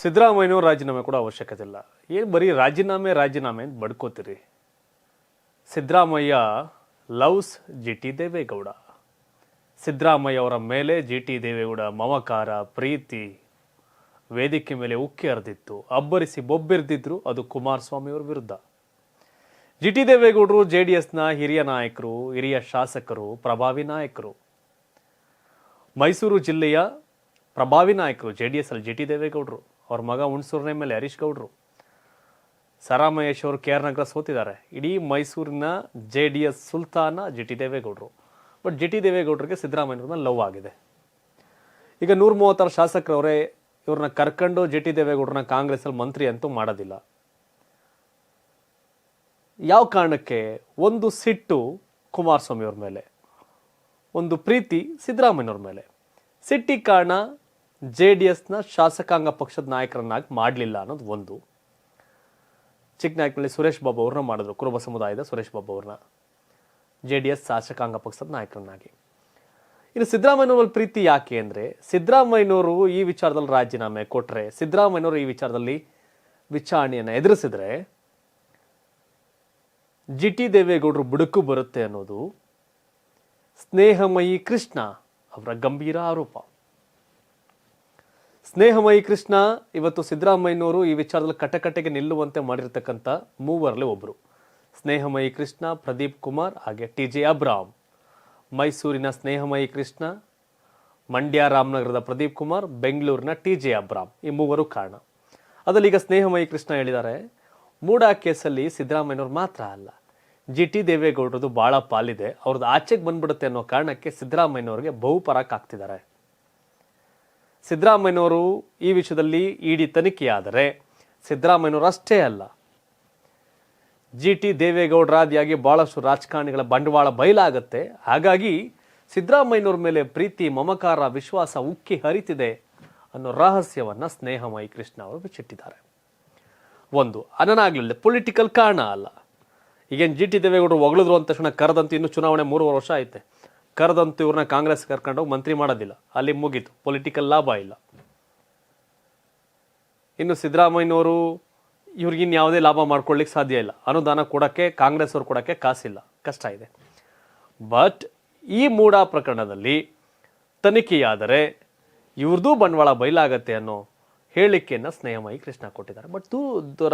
ಸಿದ್ದರಾಮಯ್ಯನವರು ರಾಜೀನಾಮೆ ಕೂಡ ಅವಶ್ಯಕತೆ ಇಲ್ಲ. ಏನು ಬರೀ ರಾಜೀನಾಮೆ ಅಂತ ಬಡ್ಕೋತೀರಿ. Siddaramaiah loves G T Devegowda. Siddaramaiah ಅವರ ಮೇಲೆ ಜಿ ಟಿ ದೇವೇಗೌಡ ಮಮಕಾರ ಪ್ರೀತಿ ವೇದಿಕೆ ಮೇಲೆ ಉಕ್ಕಿ ಹರಿದಿತ್ತು. ಅಬ್ಬರಿಸಿ ಬೊಬ್ಬೆರೆದಿದ್ರು. ಅದು ಕುಮಾರಸ್ವಾಮಿ ಅವರ ವಿರುದ್ಧ. ಜಿ ಟಿ ದೇವೇಗೌಡರು JDSನ ಹಿರಿಯ ನಾಯಕರು, ಹಿರಿಯ ಶಾಸಕರು, ಪ್ರಭಾವಿ ನಾಯಕರು. ಮೈಸೂರು ಜಿಲ್ಲೆಯ ಪ್ರಭಾವಿ ನಾಯಕರು JDS ಅಲ್ಲಿ ಜಿ ಟಿ ದೇವೇಗೌಡರು. ಅವ್ರ ಮಗ ಹುಣಸೂರಿನ ಮೇಲೆ ಹರೀಶ್ ಗೌಡರು. ಸರಾ ಮಹೇಶ್ ಅವರು KR ನಗರ ಸೋತಿದ್ದಾರೆ. ಇಡೀ ಮೈಸೂರಿನ JDS ಸುಲ್ತಾನ ಜಿ ಟಿ ದೇವೇಗೌಡರು. ಬಟ್ ಜಿ ಟಿ ದೇವೇಗೌಡರಿಗೆ ಸಿದ್ದರಾಮಯ್ಯವ್ರ ಮೇಲೆ ಲವ್ ಆಗಿದೆ. ಈಗ 136 ಶಾಸಕರವರೇ ಇವ್ರನ್ನ ಕರ್ಕೊಂಡು ಜಿ ಟಿ ದೇವೇಗೌಡರನ್ನ ಕಾಂಗ್ರೆಸ್ಸಲ್ಲಿ ಮಂತ್ರಿ ಅಂತೂ ಮಾಡೋದಿಲ್ಲ. ಯಾವ ಕಾರಣಕ್ಕೆ? ಒಂದು ಸಿಟ್ಟು ಕುಮಾರಸ್ವಾಮಿ ಅವ್ರ ಮೇಲೆ, ಒಂದು ಪ್ರೀತಿ ಸಿದ್ದರಾಮಯ್ಯವ್ರ ಮೇಲೆ. ಸಿಟ್ಟಿಗೆ ಕಾರಣ JDSನ ಶಾಸಕಾಂಗ ಪಕ್ಷದ ನಾಯಕರನ್ನಾಗಿ ಮಾಡಲಿಲ್ಲ ಅನ್ನೋದು ಒಂದು. ಚಿಕ್ಕನಾಯಕನಲ್ಲಿ ಸುರೇಶ್ ಬಾಬು ಅವ್ರನ್ನ ಮಾಡಿದ್ರು, ಕುರುಬ ಸಮುದಾಯದ ಸುರೇಶ್ ಬಾಬು ಅವ್ರನ್ನ JDS ಶಾಸಕಾಂಗ ಪಕ್ಷದ ನಾಯಕರನ್ನಾಗಿ. ಇನ್ನು ಸಿದ್ದರಾಮಯ್ಯನವರ ಪ್ರೀತಿ ಯಾಕೆ ಅಂದರೆ, ಸಿದ್ದರಾಮಯ್ಯನವರು ಈ ವಿಚಾರದಲ್ಲಿ ರಾಜೀನಾಮೆ ಕೊಟ್ಟರೆ, ಸಿದ್ದರಾಮಯ್ಯನವರು ಈ ವಿಚಾರದಲ್ಲಿ ವಿಚಾರಣೆಯನ್ನು ಎದುರಿಸಿದ್ರೆ ಜಿ ಟಿ ದೇವೇಗೌಡರು ಬುಡಕು ಬರುತ್ತೆ ಅನ್ನೋದು ಸ್ನೇಹಮಯಿ ಕೃಷ್ಣ ಅವರ ಗಂಭೀರ ಆರೋಪ. ಸ್ನೇಹಮಯಿ ಕೃಷ್ಣ ಇವತ್ತು ಸಿದ್ದರಾಮಯ್ಯನವರು ಈ ವಿಚಾರದಲ್ಲಿ ಕಟಕಟೆಗೆ ನಿಲ್ಲುವಂತೆ ಮಾಡಿರ್ತಕ್ಕಂಥ ಮೂವರಲ್ಲಿ ಒಬ್ಬರು. ಸ್ನೇಹಮಯಿ ಕೃಷ್ಣ, ಪ್ರದೀಪ್ ಕುಮಾರ್, ಹಾಗೆ TJ ಅಬ್ರಾಮ್. ಮೈಸೂರಿನ ಸ್ನೇಹಮಯಿ ಕೃಷ್ಣ, ಮಂಡ್ಯ ರಾಮನಗರದ ಪ್ರದೀಪ್ ಕುಮಾರ್, ಬೆಂಗಳೂರಿನ TJ ಅಬ್ರಾಮ್. ಈ ಮೂವರು ಕಾರಣ. ಅದರಲ್ಲಿ ಈಗ ಸ್ನೇಹಮಯಿ ಕೃಷ್ಣ ಹೇಳಿದ್ದಾರೆ, ಮೂಡಾ ಕೇಸಲ್ಲಿ ಸಿದ್ದರಾಮಯ್ಯನವ್ರು ಮಾತ್ರ ಅಲ್ಲ, ಜಿ ಟಿ ದೇವೇಗೌಡರದು ಭಾಳ ಪಾಲಿದೆ, ಅವ್ರದ್ದು ಆಚೆಗೆ ಬಂದ್ಬಿಡುತ್ತೆ ಅನ್ನೋ ಕಾರಣಕ್ಕೆ ಸಿದ್ದರಾಮಯ್ಯನವ್ರಿಗೆ ಬಹುಪರಾಕ್ ಆಗ್ತಿದ್ದಾರೆ. ಸಿದ್ದರಾಮಯ್ಯನವರು ಈ ವಿಷಯದಲ್ಲಿ ಇಡಿ ತನಿಖೆಯಾದರೆ ಸಿದ್ದರಾಮಯ್ಯನವರು ಅಷ್ಟೇ ಅಲ್ಲ, ಜಿ ಟಿ ದೇವೇಗೌಡರಾದಿಯಾಗಿ ಬಹಳಷ್ಟು ರಾಜಕಾರಣಿಗಳ ಬಂಡವಾಳ ಬಯಲಾಗುತ್ತೆ. ಹಾಗಾಗಿ ಸಿದ್ದರಾಮಯ್ಯನವ್ರ ಮೇಲೆ ಪ್ರೀತಿ, ಮಮಕಾರ, ವಿಶ್ವಾಸ ಉಕ್ಕಿ ಹರಿತಿದೆ ಅನ್ನೋ ರಹಸ್ಯವನ್ನ ಸ್ನೇಹಮಯಿ ಕೃಷ್ಣ ಅವರು ಬಿಚ್ಚಿಟ್ಟಿದ್ದಾರೆ. ಒಂದು ಅನ್ನನಾಗ್ಲಿಲ್ಲ, ಪೊಲಿಟಿಕಲ್ ಕಾರಣ ಅಲ್ಲ. ಈಗೇನು ಜಿ ಟಿ ದೇವೇಗೌಡರು ಹೊಗಳಿದ್ರು ಅಂದ ತಕ್ಷಣ ಕರೆದಂತೂ ಇನ್ನೂ ಚುನಾವಣೆ 3 ವರ್ಷ ಐತೆ, ಕರೆದಂತೂ ಇವ್ರನ್ನ ಕಾಂಗ್ರೆಸ್ ಕರ್ಕೊಂಡೋಗಿ ಮಂತ್ರಿ ಮಾಡೋದಿಲ್ಲ, ಅಲ್ಲಿ ಮುಗೀತು, ಪೊಲಿಟಿಕಲ್ ಲಾಭ ಇಲ್ಲ. ಇನ್ನು ಸಿದ್ದರಾಮಯ್ಯನವರು ಇವ್ರಿಗಿನ್ ಯಾವುದೇ ಲಾಭ ಮಾಡ್ಕೊಳ್ಳಿಕ್ಕೆ ಸಾಧ್ಯ ಇಲ್ಲ. ಅನುದಾನ ಕೊಡೋಕ್ಕೆ ಕಾಂಗ್ರೆಸ್ ಅವ್ರು ಕೊಡೋಕ್ಕೆ ಕಾಸಿಲ್ಲ, ಕಷ್ಟ ಇದೆ. ಬಟ್ ಈ ಮೂಡಾ ಪ್ರಕರಣದಲ್ಲಿ ತನಿಖೆಯಾದರೆ ಇವ್ರದ್ದು ಬಂಡವಾಳ ಬಯಲಾಗತ್ತೆ ಅನ್ನೋ ಹೇಳಿಕೆಯನ್ನು ಸ್ನೇಹಮಯಿ ಕೃಷ್ಣ ಕೊಟ್ಟಿದ್ದಾರೆ. ಬಟ್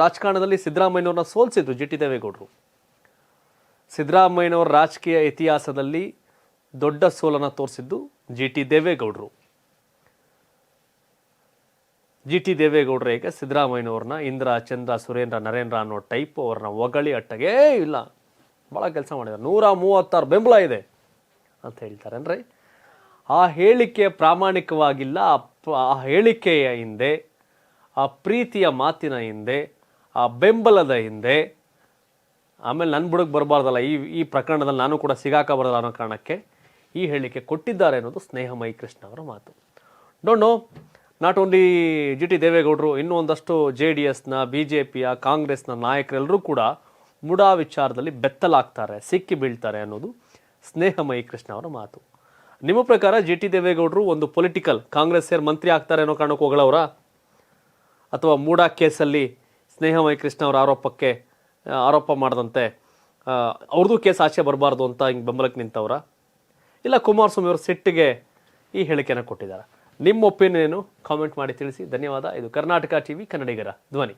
ರಾಜಕಾರಣದಲ್ಲಿ ಸಿದ್ದರಾಮಯ್ಯನವ್ರನ್ನ ಸೋಲಿಸಿದ್ರು ಜಿ ಟಿ ದೇವೇಗೌಡರು. ಸಿದ್ದರಾಮಯ್ಯನವರ ರಾಜಕೀಯ ಇತಿಹಾಸದಲ್ಲಿ ದೊಡ್ಡ ಸೋಲನ್ನು ತೋರಿಸಿದ್ದು ಜಿ ಟಿ ದೇವೇಗೌಡರು. ಜಿ ಟಿ ದೇವೇಗೌಡರು ಈಗ ಸಿದ್ದರಾಮಯ್ಯನವ್ರನ್ನ ಇಂದ್ರ, ಚಂದ್ರ, ಸುರೇಂದ್ರ, ನರೇಂದ್ರ ಅನ್ನೋ ಟೈಪ್ ಅವ್ರನ್ನ ಹೊಗಳಿ ಅಟ್ಟಗೇ ಇಲ್ಲ, ಭಾಳ ಕೆಲಸ ಮಾಡಿದ್ದಾರೆ, 136 ಬೆಂಬಲ ಇದೆ ಅಂತ ಹೇಳ್ತಾರೆ. ಅಂದರೆ ಆ ಹೇಳಿಕೆ ಪ್ರಾಮಾಣಿಕವಾಗಿಲ್ಲ. ಆ ಹೇಳಿಕೆಯ ಹಿಂದೆ, ಆ ಪ್ರೀತಿಯ ಮಾತಿನ ಹಿಂದೆ, ಆ ಬೆಂಬಲದ ಹಿಂದೆ, ಆಮೇಲೆ ನನ್ನ ಬುಡಕ್ಕೆ ಬರಬಾರ್ದಲ್ಲ, ಈ ಪ್ರಕರಣದಲ್ಲಿ ನಾನು ಕೂಡ ಸಿಗಾಕಬಾರ್ದಲ್ಲ ಅನ್ನೋ ಕಾರಣಕ್ಕೆ ಈ ಹೇಳಿಕೆ ಕೊಟ್ಟಿದ್ದಾರೆ ಅನ್ನೋದು ಸ್ನೇಹಮಯಿ ಕೃಷ್ಣ ಅವರ ಮಾತು. Don't know, not only G T ದೇವೇಗೌಡರು, ಇನ್ನೂ ಒಂದಷ್ಟು JDSನ, BJPಯ, ಕಾಂಗ್ರೆಸ್ನ ನಾಯಕರೆಲ್ಲರೂ ಕೂಡ ಮುಡಾ ವಿಚಾರದಲ್ಲಿ ಬೆತ್ತಲಾಗ್ತಾರೆ, ಸಿಕ್ಕಿ ಬೀಳ್ತಾರೆ ಅನ್ನೋದು ಸ್ನೇಹಮಯಿ ಕೃಷ್ಣ ಅವರ ಮಾತು. ನಿಮ್ಮ ಪ್ರಕಾರ ಜಿ ಟಿ ದೇವೇಗೌಡರು ಒಂದು ಪೊಲಿಟಿಕಲ್ ಕಾಂಗ್ರೆಸ್ ಸೇರಿ ಮಂತ್ರಿ ಆಗ್ತಾರೆ ಅನ್ನೋ ಕಾರಣಕ್ಕೆ ಹೋಗಳವರ, ಅಥವಾ ಮೂಡಾ ಕೇಸಲ್ಲಿ ಸ್ನೇಹಮಯಿ ಕೃಷ್ಣ ಅವರ ಆರೋಪ ಮಾಡದಂತೆ ಅವ್ರದ್ದು ಕೇಸ್ ಆಚೆ ಬರಬಾರ್ದು ಅಂತ ಹಿಂಗೆ ಬೆಂಬಲಕ್ಕೆ ನಿಂತವರ, ಇಲ್ಲ ಕುಮಾರಸ್ವಾಮಿ ಅವರು ಸಿಟ್ಟಿಗೆ ಈ ಹೇಳಿಕೆಯನ್ನು ಕೊಟ್ಟಿದ್ದಾರೆ? ನಿಮ್ಮ ಒಪಿನಿಯನ್ ಕಾಮೆಂಟ್ ಮಾಡಿ ತಿಳಿಸಿ. ಧನ್ಯವಾದ. ಇದು ಕರ್ನಾಟಕ TV ಕನ್ನಡಿಗರ ಧ್ವನಿ.